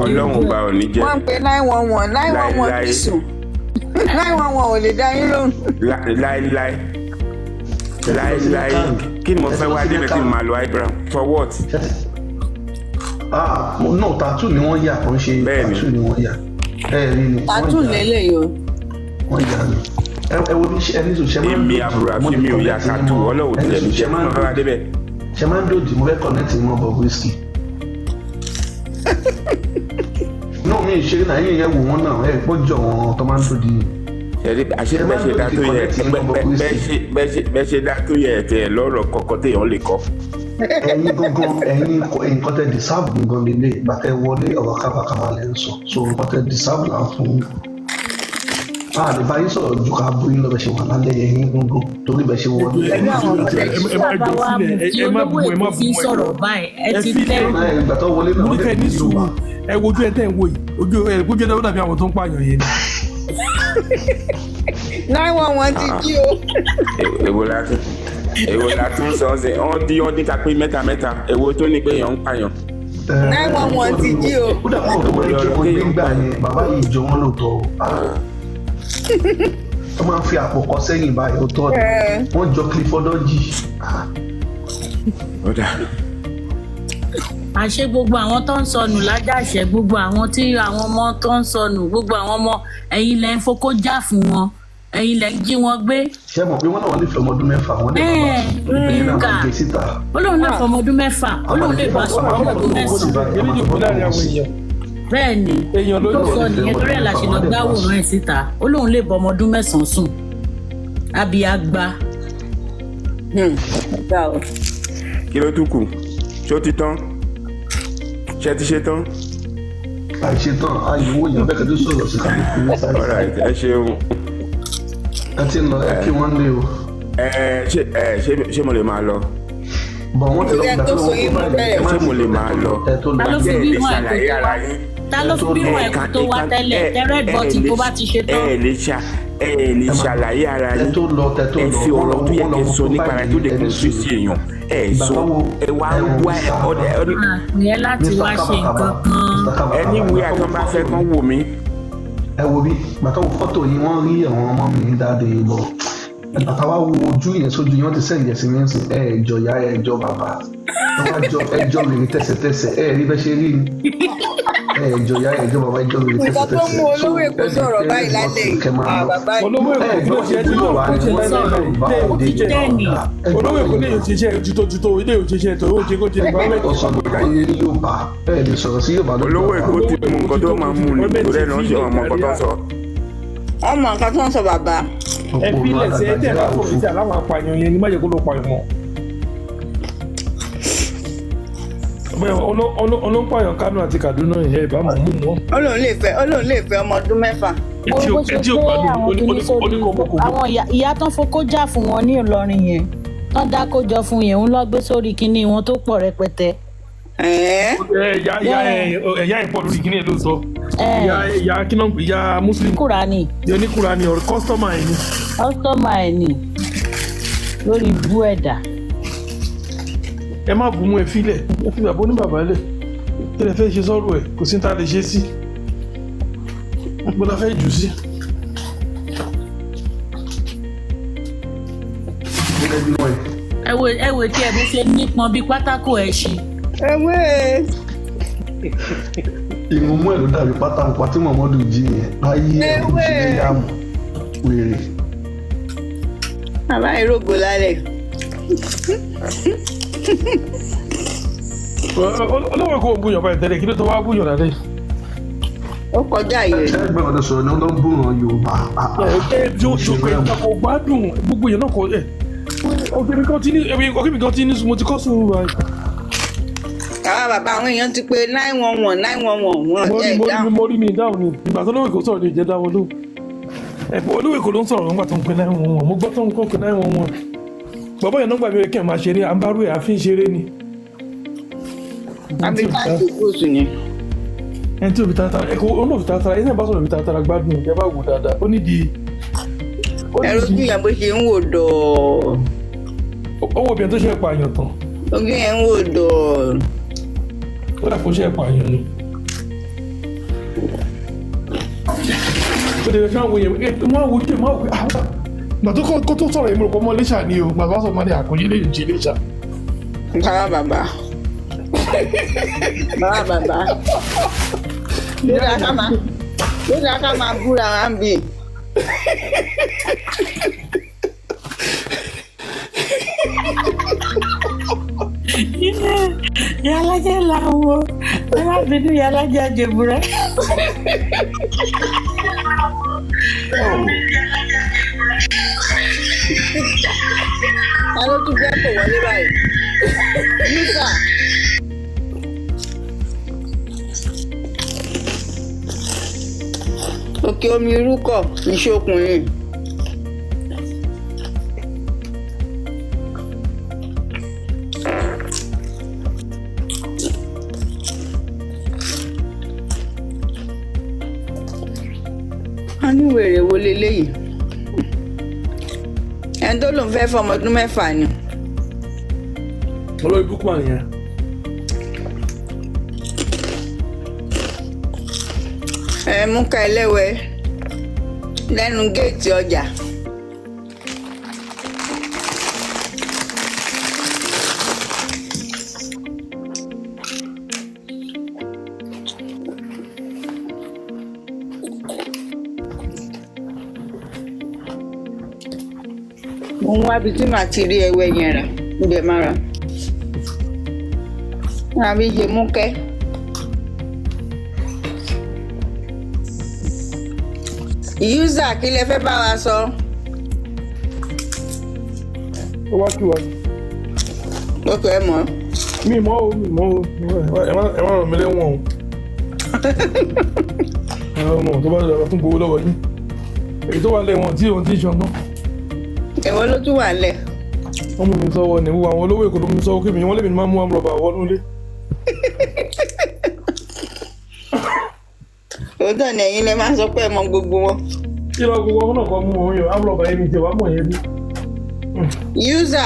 ọlọ́run ọba ò ní jẹ́ wọ́n ń pe 911 911 dísù 911 ò lè dá yín lóhùn. láéláé kí ni mo fẹ́ wá débẹ̀ tí mo máa lo eyebrow for what. no tattoo ni wọ́n yà kò ń ṣe tattoo ni wọ́n yà tattoo lélẹ̀ yìí o. wọ́n yà ni ẹ wo bí ẹni tó ṣe máa ń dòdì. èmi àbúrò àti mi ò yà tattoo ọlọ́wọ́ tí ẹni ṣe máa ń fẹ́ wá débẹ̀. ṣe máa ń dòdì mo fẹ́ connect mọ́ Bobrisky. náà mi ìṣeré náà yín yẹn wò wọ́n náà ẹ gbọ́jọ wọn tó máa ń dòdì. àṣé bẹ́ẹ̀ ṣe dá tó yẹ bẹ́ẹ̀ ṣe dá tó yẹ ẹ̀tẹ̀ lọ́rọ̀ kọ̀ọ̀kan téèyàn lè kọ́. ẹ̀yin gangan ẹ̀yin nǹkan tẹ́ deserve gangan lélẹ̀ gbàtẹ́ wọlé ọ̀rọ̀ kábàkàbà lẹ́ ń sọ so nǹkan tẹ́ deserve là ń fún yín. lè bá yín sọ̀rọ̀ ju ká bú yín lọ́bẹ̀ ṣe wà lálẹ́ ẹ̀yin gangan torí bẹ́ẹ̀ ṣe wọlé. ẹ má bú ẹ má bú ẹ sọ̀rọ̀ báyìí ẹ ti tẹ́ ẹ wojú ẹ tẹ́ ń wò yìí ojú ẹ kójú ẹ dàbí àwọn tó ń pààyàn yẹn ni. 911 ti jí o. èwo la tún sọ ṣe wọ́n dín ká pé mẹ́ta èwo tó ní pé èèyàn ń pààyàn. 911 ti jí o. ó dàbọ̀ tó wọlé kí wọ́n gbé gbà yẹn bàbá yìí jọ wọ́n lóòótọ́ wọ́n máa ń fi àpò kọ́ sẹ́yìn báyìí ó tọ́ ni wọ́n jọ Cliffordọ́jì. àṣé gbogbo àwọn tó ń sọnù lájàṣẹ gbogbo àwọn tí àwọn ọmọ tó ń sọnù gbogbo àwọn ọmọ ẹ̀yin lẹ ń fokó já fún wọn ẹ̀yin lẹ ń jí wọn gbé. ṣé mo pé wọn náà wọn lè fi ọmọ ọdún mẹ́fà wọn lè bá wọn gbé síta. olóhùn náà fọmọ ọdún mẹ́fà olóhùn lè bá sọ̀rọ̀ ọmọ ọdún mẹ́sàn-án. bẹ́ẹ̀ ni tó sọ nìyẹn torí ẹ̀ la ṣe lọ gbáwòrán ẹ̀ síta olóhùn lè bọ ọmọ ọdún mẹ́sàn-án sùn àbí àgbà. kí ló tún kù ṣé ó ti tán ṣé ti ṣe tán. àìṣetán àyẹ̀wò yẹn bẹ́ẹ̀ kẹ́tọ́ sọ̀rọ̀ sí kálukú ní sáré. ẹ ṣeun. ẹ ti lọ ẹ kí wọ́n lé o. ṣé mo lè máa lọ. bọ̀ wọ́n ti lọ gbà tó wọ́n kó báyìí. ṣé mo lè máa lọ. ta ló fi bímọ ẹ̀kú tó wá tẹ́lẹ̀ tẹ́rẹ́ bọ́tì tó bá ti ṣe tán. ẹ lè ṣàlàyé ara yín ẹ fi ọ̀rọ̀ tó yẹ kẹ́ sọ nípa ara tó lè kún sí sí èèyàn ẹ sọ ẹ wá wá ọdẹ. ìyẹn láti wá ṣe nǹkan kan. ẹni wo àtọ́ bá fẹ́ kán wò mí. ẹ wo bí bàtà wo fọ́tò yìí wọ́n rí àwọn ọmọ mi dáadé lọ bàtà wa wo ojú yẹn sójú yẹn wọ́n ti sẹ́yìn ẹ̀sìn yẹn sìn ẹ̀jọ̀ ya ẹ̀jọ̀ bàbá ẹ̀jọ̀ rèé tẹ̀sẹ̀tẹ̀sẹ̀ ẹ̀ rí bẹ́ẹ̀ ṣe rí ni ẹ̀jọ̀ ya ẹ̀jọ̀ bàbá ẹ̀jọ̀ rèé tẹ̀sẹ̀tẹ̀sẹ̀. nǹkan tó mú olówó èkó sọ̀rọ̀ báyìí lálẹ́ olówó èkó ló ṣe tí yóò olówó èkó lè ṣiṣẹ́ jùtòjùtò ilé òṣìṣẹ́ tó ó ṣe kó ṣe nípa mẹ́tò. olówó èkó ti mú nǹkan tó máa mú ni torí ẹ̀ náà ṣe ọmọ nǹkan tó ń sọ. ọmọ nǹkan tó ń sọ bàbá. ẹ fi ilẹ̀ sí ẹ tẹ̀ bá fò fìjà láwọn apààyàn yẹn ní má jẹ́ kó ló pààyàn mọ́. olóńpààyàn Kánò àti Kaduna ìyẹn ìbámu mú wọn. Ọlọ́run lè fẹ́ ọmọ ọdún mẹ́fà. bó ṣe gbé àwọn kìíní sórí àwọn ìyá tán fokó jà fún wọn ní Ìlọrin yẹn tán dákójọ fún yẹn ń lọ gbé sórí kìíní wọn tó pọ̀ rẹpẹtẹ. ẹ̀yà ìpọ̀ lórí kìíní ẹ̀ ló sọ. ìyá kí náà ìyá Muslim. Kúránì. ìyá ní Kúránì ọ̀rọ̀ kọ́sítọ́mà ẹ̀ ni. kọ́sítọ́mà ẹ̀ ni lórí bú ẹ̀dá. ẹ má bù mú ẹ filẹ̀ ẹ fi bàbá oníbàbá lẹ̀ kí lè fẹ́ ṣe sọ́rọ̀ ẹ̀ kò sí ní ta lè ṣe sí gbọ́dọ̀ fẹ́ jù sí. ẹwẹ tí ẹ bó ṣe nípọn bíi pátákó ẹ ṣe. ìmúmú ẹ̀ ló dàbí pátákó tí Muhammadu jí yẹn láyé ẹ̀rù sí ní yàmù wèrè. bàbá ìrógbó lálẹ́. olówó kò búyàn báyìí tẹ́lẹ̀ kí ló tó wá búyàn lálẹ́. ó kọjá yìí. ṣé ẹgbẹ́ ọ̀dọ̀ sọ̀rọ̀ ni wọ́n ló ń búràn Yorùbá. kò gbádùn gbogbo yẹn náà kò ẹ̀ ọ̀gbẹ́ni kan tí ní mo ti kọ́ sùúrù báyìí. àwọn bàbá àwọn èèyàn ti pé 911 wọn jẹ́ ìdáhùn. mo rí mi dáhùn ni ìgbà tó olówó kò sọ̀rọ̀ ní ìjẹ́ dáwọn lóhùn. olówó kò ló ń sọ̀rọ̀ nígbà tó ń pè 911 mo gbọ́ tó ń kọ́ pé 911 bàbá yẹn náà gbàgbé kẹ́ ẹ̀ máa ṣeré àǹbárò ẹ̀ àfi ń ṣeré ni. àbí káàkiri kóòtù ni. ẹni tí òbí tààtàrà ẹ̀kọ́ olóòbí tààtàrà ẹni náà bá sọ̀rọ̀ òbí tààtàrà gbádùn ẹ̀ bá wò dáadáa ó nídìí. ẹ̀rọ ojú yẹn bó ṣe ń wò dọ̀. owó obìnrin tó ṣe é pààyàn tán. ojú yẹn ń wò dọ̀. ó dà kó ṣe é pààyàn ni. ó lè ṣe àwọn èèyàn máa wo dé máa wò pé gbà tó kó tó sọ̀rọ̀ èmi rò pé ọmọ Iléṣà ni o gbà tó sọ̀rọ̀ ní àkóyè lè jẹ́ Iléṣà. bàbá lórí aká máa búra wá ń bì. Yálàjẹ làwọn arábìnrin yálàjẹ àjẹbúrẹ́. Ta ló tún gbẹ́ kò wọlé báyìí? Yúsà. Òkè omi irúkọ̀ ìṣokùnrin. A ní wèrè wo leléyìí? Ẹni tó lòun fẹ́ fọmọ ọdún 6 ni. olórí búkú àníyàn. Ẹ mú ká ẹlẹ́wẹ̀ lẹ́nu géètì ọjà. Mo ń wábi tí màá ti rí ẹwẹ́ yẹn rà níbẹ̀ má ra. Àbí ṣe mú kẹ́. Yúzà kí lẹ fẹ́ bá wa sọ? ó wá kí wa. Ó kẹ́ ẹ mọ̀. mi mọ́ o ẹ má ràn mí lẹ́wọ̀n o. ọmọ tó bá dàgbà fún gbowó lọ́wọ́ yín èyí tó wà lẹ́wọ̀n tí òun ti ṣan náà. Ẹ̀wọ̀n ló tún wà lẹ̀. wọ́n mú mi sọ́wọ́ ní wọ́n àwọn olówó èkó ló mú mi sọ́wọ́ kí mi wọ́n lè mi máa mú àmúrọ̀bà wọnú ilé. Òótọ́ ni ẹ̀yin lẹ máa ń sọ pé ẹ mọ gbogbo wọn. kí lọ gbogbo ọmọ náà kọ́ mú wọn yọ àmúrọ̀bà yẹn mi jẹ wàá mọ̀ yẹn bí. Yúzà.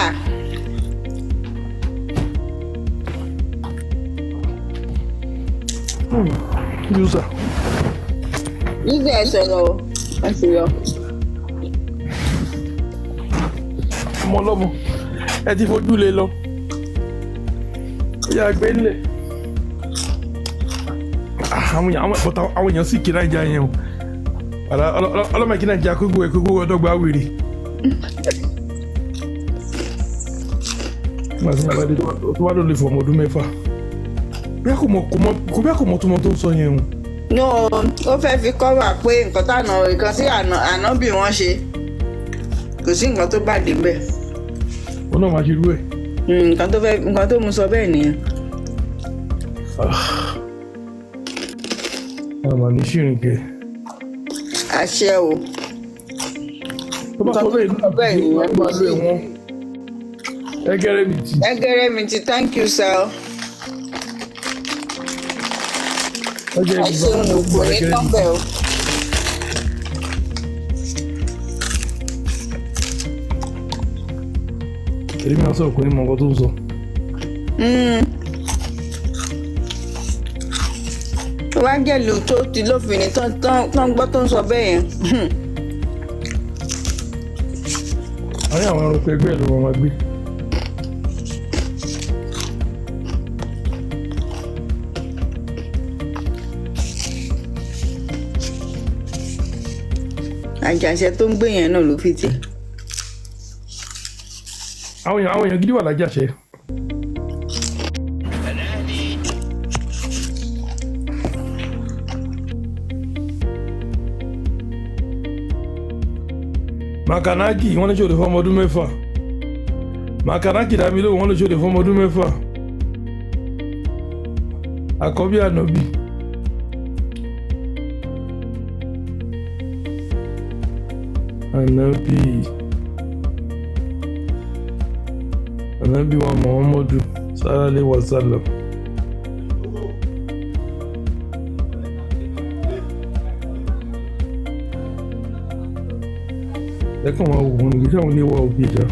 Yúzà. Yúzà ẹ sọ̀rọ̀ o, wọ́n ti yọ. ọmọ ọlọ́mọ ẹ ti fojú lé lọ. ó yà gbé nílẹ̀. àwọn èèyàn sì kí Naija yẹn o ọlọ́mọ kí Naija kókó ọdọ́gba wèrè. màsí àbádé tó wá ló lè fọ ọmọ ọdún 6 bí a kò mọ tó mọ tó ń sọ yẹn o. No, ó fẹ́ fi kọ́wà pé nǹkan tí ànábì wọn ṣe kò sí nǹkan tó bàjẹ́ bẹ́ẹ̀. ó náà máa ṣe irú ẹ̀. nǹkan tó mú sọ bẹ́ẹ̀ nìyẹn. àmà ní ṣìrìn kẹ. àṣẹ o. tó bá sọ bẹ́ẹ̀ ní àbúrò máa lo ẹ̀wọ̀n. Ẹgẹrẹmìtì, thank you sir. ẹ ṣeun òkú ní tọ́pẹ̀ o. èmi máa sọ òkú ní mọ̀ nǹkan tó ń sọ. wá jẹ́lu tó ti lófin ní tán gbọ́ tó ń sọ bẹ́ẹ̀ yẹn. àárín àwọn ẹranko ẹgbẹ́ ẹ̀ ló máa gbé. àjàṣe tó ń gbé yẹn náà ló fi tì. àwọn èèyàn gidi wà lájàṣe. Makanaki wọ́n lè ṣòro fọ́mọ ọdún 6. Makanaki Damilola wọ́n lè ṣòro fọ́mọ ọdún 6. Àkọ́bí ànábì. Ànábì wa Muhammadu sallallahu alaihi wasallam. Ẹ̀kan máa wò wọ́n ní kí àwọn ilé wa òbí ìjà.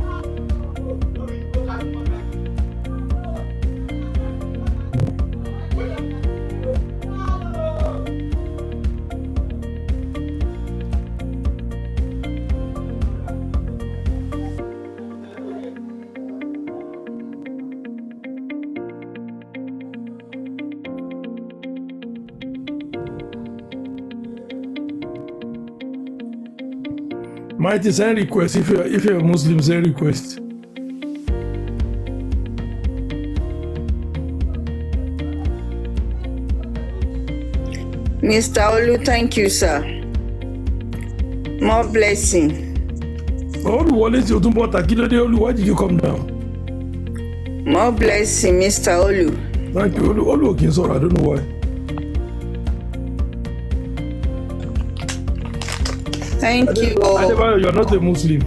Mighty, send request if you're a Muslim, send request. Mr. Olu, thank you, sir. More blessing. Olu, what is your tumbo? Kilo de Olu, why did you come down? More blessing, Mr. Olu. Thank you, Olu. Olu, okay, sorry, I don't know why. Thank you. Adebayo, you're not a Muslim.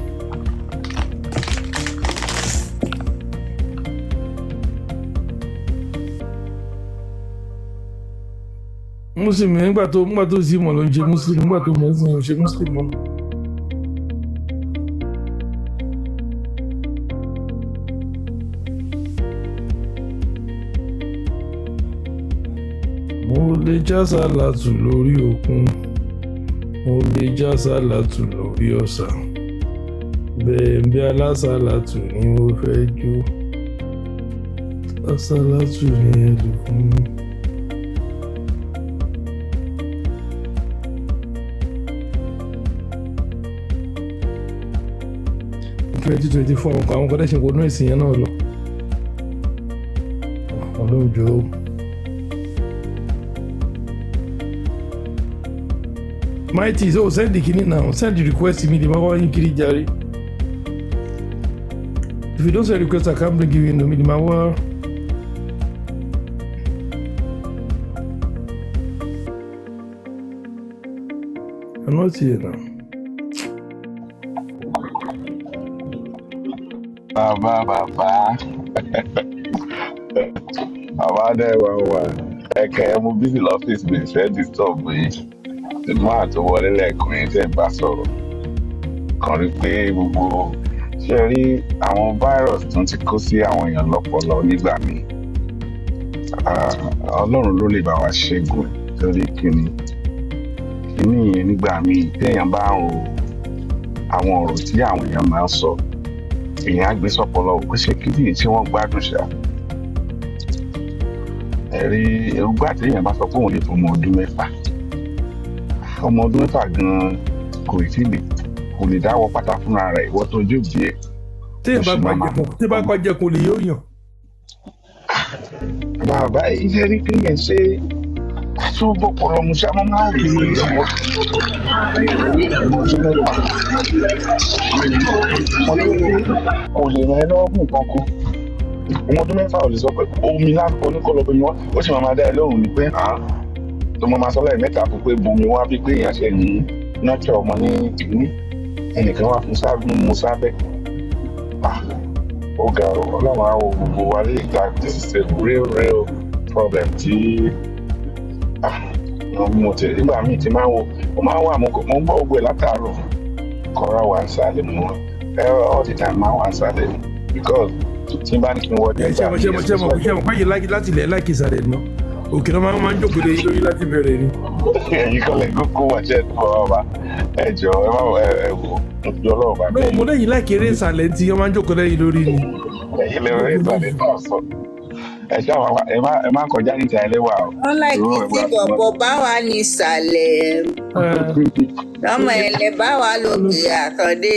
Muslim, nígbà tó sí mọ̀ ló ń ṣe Muslim, nígbà tó mọ̀ sí mọ̀ ṣe Muslim mọ́. Mo lè já sálàtù lórí òkun, mo lè já sálàtù lórí ọ̀sà, bẹ́ẹ̀ bí alásálàtù ni mo fẹ́ jó, alásálàtù ni ẹ̀dùn fún mi. 2024 àwọn kan dẹ́sẹ̀ wọnú ẹ̀sìn yẹn náà lọ. Ọlọ́run jọ̀ọ́. Mighty, so send the kini now. Send the request me. The mawa in kiri jari. If you don't send request, I can't bring you in. The mawa. I'm not here now. Bàbá dẹ̀ wá ẹ̀kẹ́ mo busy lọ́fíìsì mi fẹ́ disturb yìí tí máa tó wọlé lẹ́ẹ̀kan yẹn tẹ́ bá sọ̀rọ̀ kàn rí pé gbogbo ṣe rí àwọn virus tó ti kó sí àwọn èèyàn lọ́pọlọ nígbà míì Ọlọ́run ló lè bá wa ṣẹ́gun torí kíni yẹn nígbà míì téèyàn bá ń ro àwọn ọ̀rọ̀ tí àwọn èèyàn máa ń sọ èèyàn á gbé sọ́pọlọ òkú ṣe kí nìyí tí wọ́n gbádùn ṣá ẹ̀rí erùgbà tí èèyàn bá sọ pé òun lè fún ọmọ ọdún mẹ́fà gan-an kò lè dáwọ́ pátá fúnra rẹ̀ ìwọ tó jókòó ẹ̀. tí bá pa jẹkùn lè yóò yàn. bàbá iṣẹ́ rí kí yẹn ṣe tó bọ́pọ̀lọ́ mu ṣá mọ́ máa rí ọmọ ọdún mẹ́fà kò lè ràn ẹ́ lọ́wọ́ fún nǹkan kan ọmọ ọdún mẹ́fà ò lè sọ pé omi lápò oníkọlọ́bí wọn ó sì máa dá ẹ lóhùn ní pé tó máa sọ lẹ́yìn mẹ́ta fún pé bomi wá bí pé èèyàn ṣe ní nọ́ọ̀tọ̀ ọmọ ní ìlú ẹnìkan wà fún sábẹ́ mu sábẹ́ ó ga ọlọ́run á wo gbogbo wa lè gba this is a real problem tí mo tẹ̀lé nígbà míì tí máa ń wo ó máa ń wà mo ń gbọ́ gbogbo ẹ̀ látàárọ̀ kọ́ra wà ń sálẹ̀ mọ́ all the time máa wà ń sálẹ̀ because tí n bá ní kí n wọ́n dé ìgbà ṣe mọ̀ báyìí láti ilẹ̀ láìkí ìsàlẹ̀ náà òkè náà máa ń jókòó lé lórí láti bẹ̀rẹ̀ ni. ẹ̀yin kọ́lẹ̀ kókó wà jẹ́ ẹ̀kọ́ ọba ẹ̀jọ̀ ẹ wò ojú ọlọ́run bá bẹ́ẹ̀. mo lẹ́yìn láìkí eré ìsàlẹ̀ tí wọ́n máa ń jókòó lẹ́yìn lórí ni. ẹ̀yin lè rí ìsàlẹ̀ náà sọ ẹ ṣáà ẹ má kọjá níta ẹlẹ́wà o. wọ́n láìkí tí bọ̀bọ̀ bá wà ní ìsàlẹ̀ ọmọ ẹ̀lẹ́ bá wà lókè àkàndé.